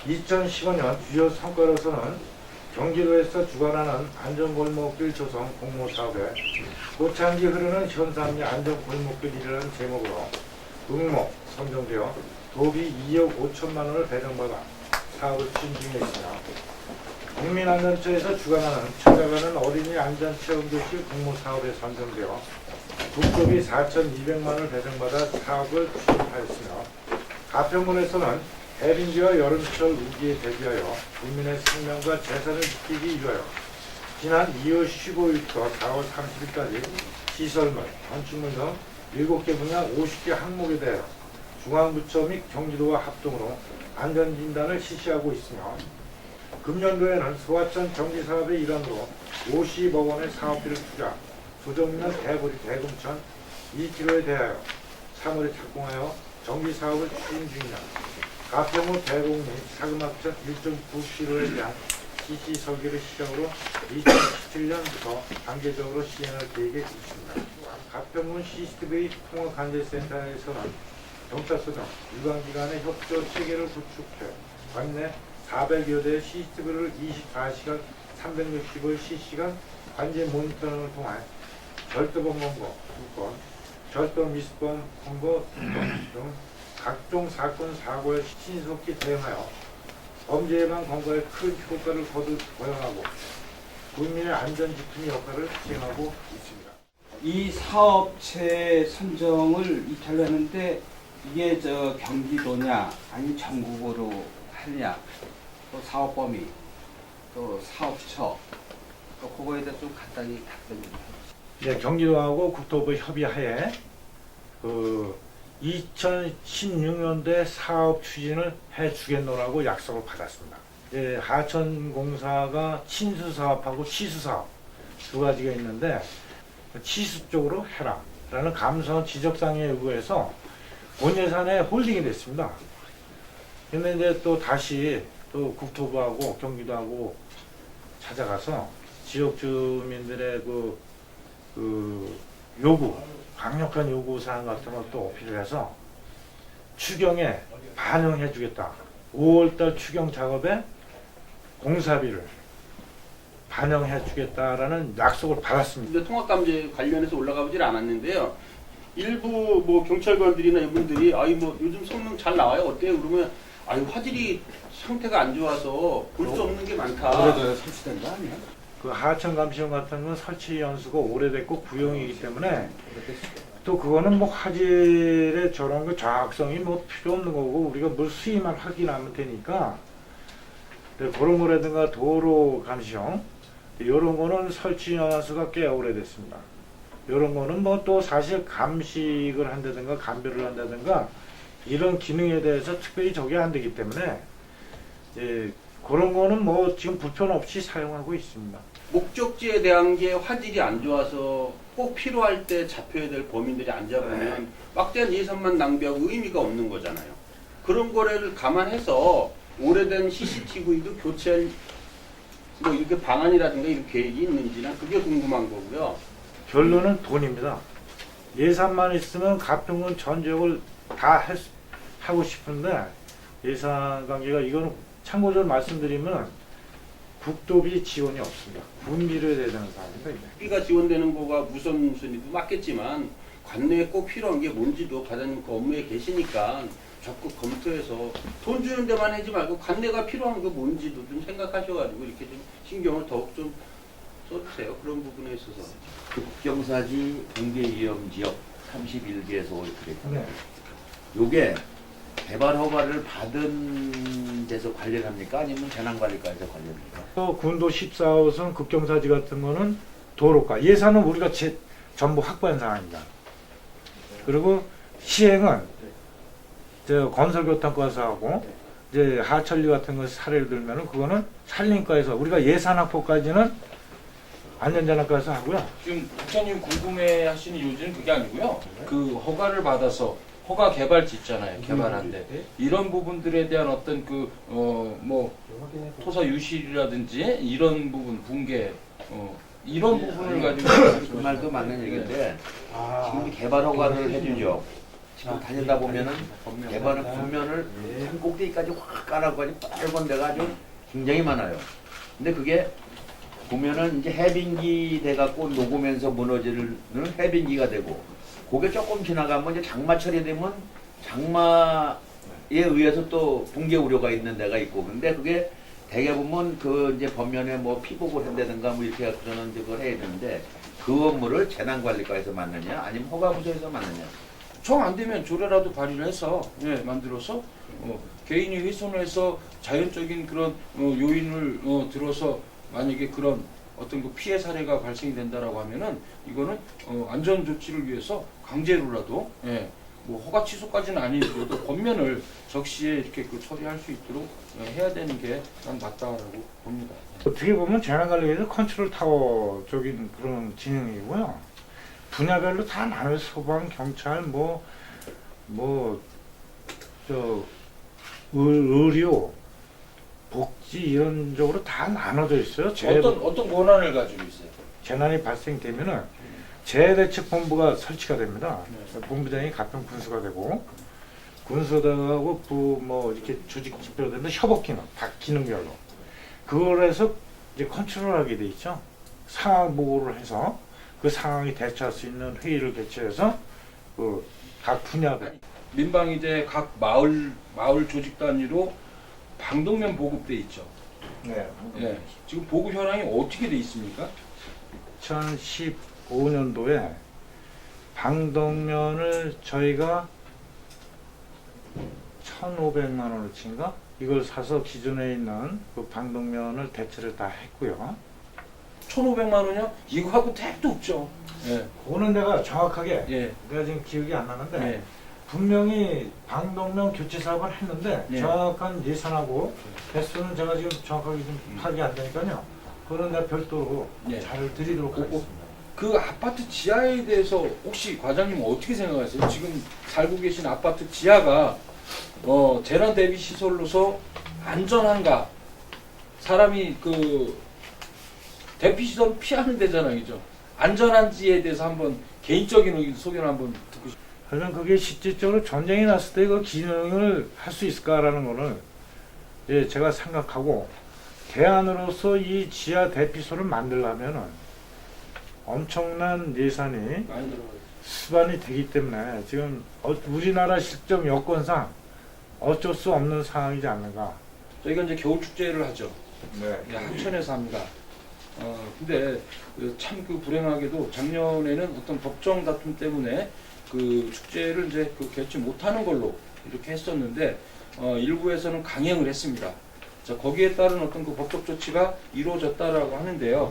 2015년 주요 성과로서는 경기도에서 주관하는 안전골목길 조성 공모사업에 꽃향기 흐르는 현상리 안전골목길이라는 제목으로 응모 선정되어 도비 2억 5천만 원을 배정받아 사업을 추진 중에 있으며 국민안전처에서 주관하는 찾아가는 어린이 안전체험교실 공모사업에 선정되어 국토비 4,200만 원을 배정받아 사업을 추진하였으며 가평군에서는 해빙기와 여름철 우기에 대비하여 국민의 생명과 재산을 지키기 위하여 지난 2월 15일부터 4월 30일까지 시설물, 건축물 등 7개 분야 50개 항목에 대해 중앙부처 및 경기도와 합동으로 안전진단을 실시하고 있으며 금년도에는 소하천 정비사업의 일환으로 50억 원의 사업비를 투자, 조정면 대구리 대금천 2km에 대하여 3월에 착공하여 정비사업을 추진 중이며 가평구 대곡 및 사금합천 1.9km에 대한 CC 설계를 시작으로 2017년부터 단계적으로 시행할 계획에 있습니다. 가평군 CCTV 통합관제센터에서는 경찰서 등 유관기관의 협조 체계를 구축해 관내 400여 대의 CCTV를 24시간 365일 실시간 관제 모니터링을 통해 절도범 검거 2건, 절도 미수범 검거 2건 등 각종 사건 사고에 신속히 대응하여 범죄 예방 검거에 큰 효과를 거둬하고 국민의 안전 지킴이 역할을 수행하고 있습니다. 이 사업체 선정을 입찰을 하는데 이게 경기도냐 아니면 전국으로 하느냐 또 사업 범위 또 사업처 또 그거에 대해서 좀 간단히 답변 좀 해주세요. 네, 경기도하고 국토부 협의하에 2016년도에 사업 추진을 해주겠노라고 약속을 받았습니다. 하천공사가 친수사업하고 치수사업 두 가지가 있는데 치수 쪽으로 해라 라는 감사원 지적사항에 의거해서 본 예산에 홀딩이 됐습니다. 근데 이제 또 다시 또 국토부하고 경기도하고 찾아가서 지역 주민들의 그 요구, 강력한 요구사항 같은 것도 어필을 해서 추경에 반영해 주겠다. 5월달 추경 작업에 공사비를 반영해 주겠다라는 약속을 받았습니다. 근데 통합감제 관련해서 올라가 보질 않았는데요. 일부 뭐 경찰관들이나 이분들이 뭐 요즘 성능 잘 나와요. 어때요? 그러면 화질이 상태가 안 좋아서 볼 수 없는 게 많다. 오래전에 설치된 거 아니야? 그 하천 감시용 같은 건 설치 연수가 오래됐고 구형이기 때문에 또 그거는 뭐 화질의 저런 거 저항성이 뭐 필요 없는 거고 우리가 물 수위만 확인하면 되니까 그런 거라든가 도로 감시용 이런 거는 설치 연수가 꽤 오래됐습니다. 이런 거는 뭐 또 사실 감식을 한다든가 감별을 한다든가 이런 기능에 대해서 특별히 저게 안 되기 때문에 그런 거는 뭐 지금 불편 없이 사용하고 있습니다. 목적지에 대한 게 화질이 안 좋아서 꼭 필요할 때 잡혀야 될 범인들이 안 잡으면 막대한 예산만 낭비하고 의미가 없는 거잖아요. 그런 거를 감안해서 오래된 CCTV도 교체할 뭐 이렇게 방안이라든가 이런 계획이 있는지는 그게 궁금한 거고요. 결론은 돈입니다. 예산만 있으면 가평군 전 지역을 다 하고 싶은데 예산 관계가 이거는 참고적으로 말씀드리면 국도비 지원이 없습니다. 분비를 해야 되는 사안입니다. 국비가 지원되는 거가 우선순위도 맞겠지만 관내에 꼭 필요한 게 뭔지도 과장님 그 업무에 계시니까 적극 검토해서 돈 주는 데만 하지 말고 관내가 필요한 게 뭔지도 좀 생각하셔가지고 이렇게 좀 신경을 더욱 좀 써주세요. 그런 부분에 있어서. 국경사지 붕괴 위험 지역 31개소 이렇게 됐잖아요. 네. 요게 개발 허가를 받은 데서 관련합니까? 아니면 재난관리과에서 관련합니까? 또 군도 14호선 국경사지 같은 거는 도로가 예산은 우리가 전부 확보한 상황입니다. 그리고 시행은 건설교통과에서 하고 이제 하천리 같은 거 사례를 들면은 그거는 산림과에서 우리가 예산 확보까지는 안전재난과에서 하고요. 지금 국장님 궁금해하시는 요지는 그게 아니고요. 그 허가를 받아서 허가 개발지 있잖아요. 개발한데 이런 부분들에 대한 어떤 뭐 토사 유실이라든지 이런 부분 붕괴 이런 부분을 가지고 그 말도 맞는 얘기인데 지금 개발 허가를 해주죠. 지금 다니다 보면은 개발은 겉면을 산 꼭대기까지 확 깔아가지고 빨간 데가 아주 굉장히 많아요. 근데 그게 보면은 이제 해빙기 돼갖고 녹으면서 무너지는 해빙기가 되고, 그게 조금 지나가면 이제 장마철이 되면 장마에 의해서 또 붕괴 우려가 있는 데가 있고, 근데 그게 대개 보면 그 이제 겉면에 뭐 피복을 한다든가 뭐 이렇게 해서는 이제 그걸 해야 되는데, 그 업무를 재난관리과에서 맡느냐 아니면 허가부서에서 맡느냐. 정 안 되면 조례라도 발의를 해서 만들어서 개인이 훼손을 해서 자연적인 그런 요인을 들어서 만약에 그런 어떤 그 피해 사례가 발생이 된다라고 하면은 이거는 안전 조치를 위해서 강제로라도 뭐 허가 취소까지는 아니더라도 겉면을 적시에 이렇게 그 처리할 수 있도록 해야 되는 게 난 맞다라고 봅니다. 어떻게 보면 재난관리에서 컨트롤 타워적인 그런 진영이고요. 분야별로 다 나눠 소방, 경찰, 의료, 복지 이런 쪽으로 다 나눠져 있어요. 어떤 권한을 가지고 있어요? 재난이 발생되면은 재해대책본부가 설치가 됩니다. 본부장이 가평 군수가 되고, 군수들하고 이렇게 조직 지표로 되는 협업기능, 각 기능별로 그걸 해서 이제 컨트롤하게 돼 있죠. 상황 보고를 해서 그 상황에 대처할 수 있는 회의를 개최해서 그 각 분야별 민방위대 각 마을 조직 단위로 방독면 보급돼 있죠. 네. 지금 보급 현황이 어떻게 돼 있습니까? 2015년도에 방독면을 저희가 1,500만 원어치인가? 이걸 사서 기존에 있는 그 방독면을 대체를 다 했고요. 1,500만 원이요? 이거하고 택도 없죠. 그거는 내가 정확하게 예. 내가 지금 기억이 안 나는데 예. 분명히 방독면 교체 사업을 했는데 예. 정확한 예산하고 횟수는 제가 지금 정확하게 좀 파악이 안 되니까요. 그거는 내가 별도로 예. 잘 드리도록 하겠습니다. 그 아파트 지하에 대해서 혹시 과장님 어떻게 생각하세요? 지금 살고 계신 아파트 지하가 재난 대비 시설로서 안전한가? 사람이 그 대피 시설 피하는 데잖아요, 그죠? 안전한지에 대해서 한번 개인적인 의견 소견을 한번 듣고 싶어요. 하지만 그게 실질적으로 전쟁이 났을 때 그 기능을 할 수 있을까라는 거는 예, 제가 생각하고, 대안으로서 이 지하 대피소를 만들려면은 엄청난 예산이 많이 들어가요. 수반이 되기 때문에 지금 우리나라 실정 여건상 어쩔 수 없는 상황이지 않는가. 저희가 이제 겨울 축제를 하죠. 네. 하천에서 합니다. 근데 참 그 불행하게도 작년에는 어떤 법정 다툼 때문에 그 축제를 이제 그 개최 못하는 걸로 이렇게 했었는데 일부에서는 강행을 했습니다. 자, 거기에 따른 어떤 그 법적 조치가 이루어졌다라고 하는데요.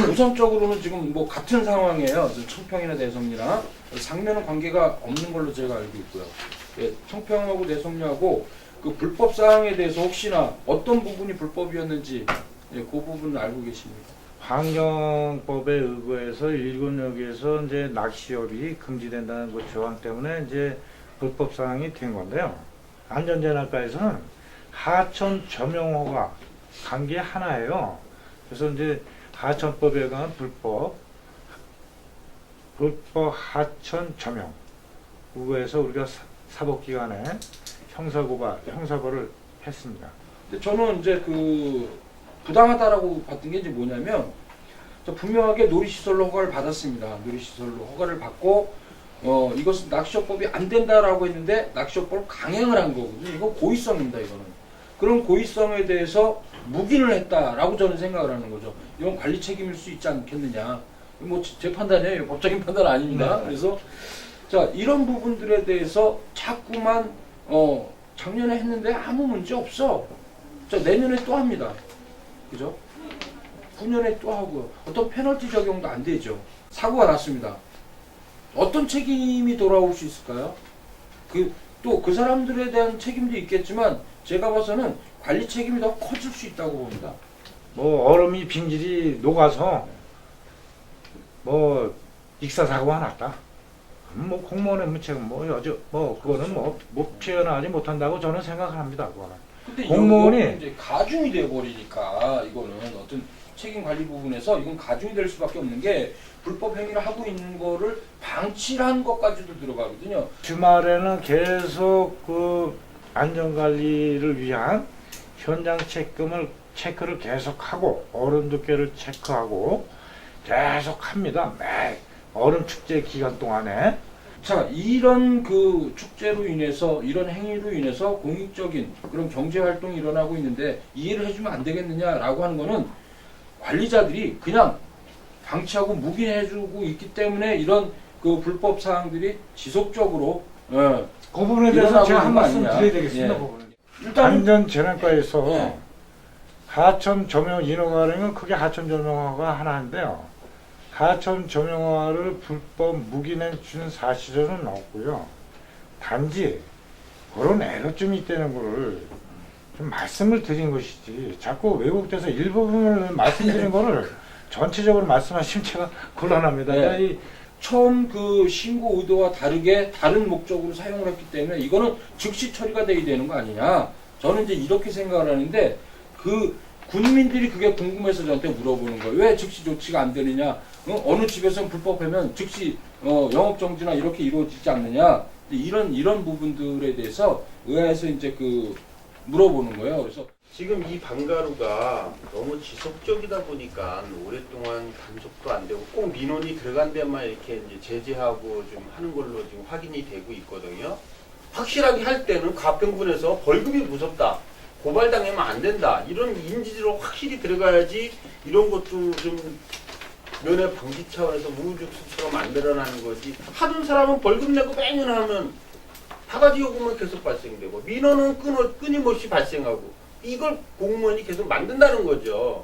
우선적으로는 지금 뭐 같은 상황이에요. 청평이나 대성리나 상면은 관계가 없는 걸로 제가 알고 있고요. 예, 청평하고 대성리하고 그 불법 사항에 대해서 혹시나 어떤 부분이 불법이었는지 그 부분을 알고 계십니까? 환경법에 의거해서 일군역에서 이제 낚시업이 금지된다는 그 조항 때문에 이제 불법 사항이 된 건데요. 안전재난과에서는 하천 점용허가 간 게 하나예요. 그래서 이제 하천법에 의한 불법 하천 점용 그거에서 우리가 사법기관에 형사고발을 했습니다. 근데 저는 이제 그 부당하다라고 봤던 게 이제 뭐냐면 분명하게 놀이시설로 허가를 받았습니다. 놀이시설로 허가를 받고 이것은 낚시업법이 안 된다라고 했는데 낚시업법을 강행을 한 거거든요. 이건 고의성입니다. 이거는. 그런 고의성에 대해서 묵인을 했다라고 저는 생각을 하는 거죠. 이건 관리 책임일 수 있지 않겠느냐. 뭐 제 판단이에요. 법적인 판단 아닙니다. 그래서 자, 이런 부분들에 대해서 자꾸만 작년에 했는데 아무 문제 없어. 자, 내년에 또 합니다. 그죠? 9년에 또 하고요. 어떤 페널티 적용도 안 되죠. 사고가 났습니다. 어떤 책임이 돌아올 수 있을까요? 또 그 사람들에 대한 책임도 있겠지만 제가 봐서는 관리 책임이 더 커질 수 있다고 봅니다. 뭐 얼음이 빙질이 녹아서 뭐 익사사고가 났다. 뭐 공무원의 문책은 그거는 못 표현하지 못한다고 저는 생각을 합니다. 그거는. 근데 공무원이 이제 가중이 돼 버리니까 이거는 어떤 책임 관리 부분에서 이건 가중이 될 수밖에 없는 게 불법 행위를 하고 있는 거를 방치한 것까지도 들어가거든요. 주말에는 계속 그 안전관리를 위한 현장 체크를 계속하고 얼음 두께를 체크하고 계속합니다. 매 얼음 축제 기간 동안에. 자, 이런 그 축제로 인해서 이런 행위로 인해서 공익적인 그런 경제 활동이 일어나고 있는데 이해를 해주면 안 되겠느냐라고 하는 거는 관리자들이 그냥 방치하고 묵인해주고 있기 때문에 이런 그 불법 사항들이 지속적으로 그 부분에 대해서 일어나고 제가 한 있는 거 말씀 아니냐. 드려야 되겠습니다. 예. 그 부분은. 일단 안전재난과에서 예. 하천 조명 인허가령은 그게 하천 조명화가 하나인데요. 하천 조명화를 불법 묵인해 준 사실은 없고요. 단지 그런 애로점이 있다는 거를 좀 말씀을 드린 것이지 자꾸 왜곡돼서 일부분을 말씀드린 거를 전체적으로 말씀하시면 제가 곤란합니다. 네. 이 처음 그 신고 의도와 다르게 다른 목적으로 사용을 했기 때문에 이거는 즉시 처리가 돼야 되는 거 아니냐. 저는 이제 이렇게 생각을 하는데 그 군민들이 그게 궁금해서 저한테 물어보는 거예요. 왜 즉시 조치가 안 되느냐. 어느 집에서는 불법하면 즉시 영업 정지나 이렇게 이루어지지 않느냐. 이런 부분들에 대해서 의아해서 이제 그 물어보는 거예요. 그래서 지금 이 방가루가 너무 지속적이다 보니까 오랫동안 단속도 안 되고 꼭 민원이 들어간 데만 이렇게 이제 제재하고 좀 하는 걸로 지금 확인이 되고 있거든요. 확실하게 할 때는 가평군에서 벌금이 무섭다. 고발당하면 안 된다. 이런 인지로 확실히 들어가야지 이런 것도 좀 면회 방지 차원에서 무주수처럼 만들어나는 거지. 하던 사람은 벌금 내고 매년 하면 바가지 요금은 계속 발생되고 민원은 끊임없이 발생하고 이걸 공무원이 계속 만든다는 거죠.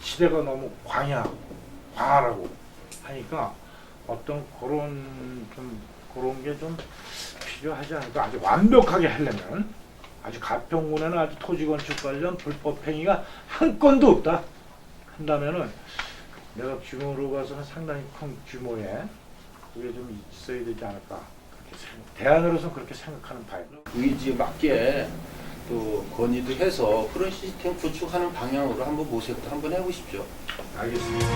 시대가 너무 광활하고 하니까 어떤 그런 게 좀 필요하지 않을까. 아주 완벽하게 하려면 아주 가평군에는 아주 토지건축 관련 불법 행위가 한 건도 없다 한다면은 내가 규모로 봐서는 상당히 큰 규모의 그게 좀 있어야 되지 않을까 그렇게 대안으로서 그렇게 생각하는 바입니다. 의지에 맞게 또 건의도 해서 그런 시스템 구축하는 방향으로 한번 모색도 한번 해보십시오. 알겠습니다.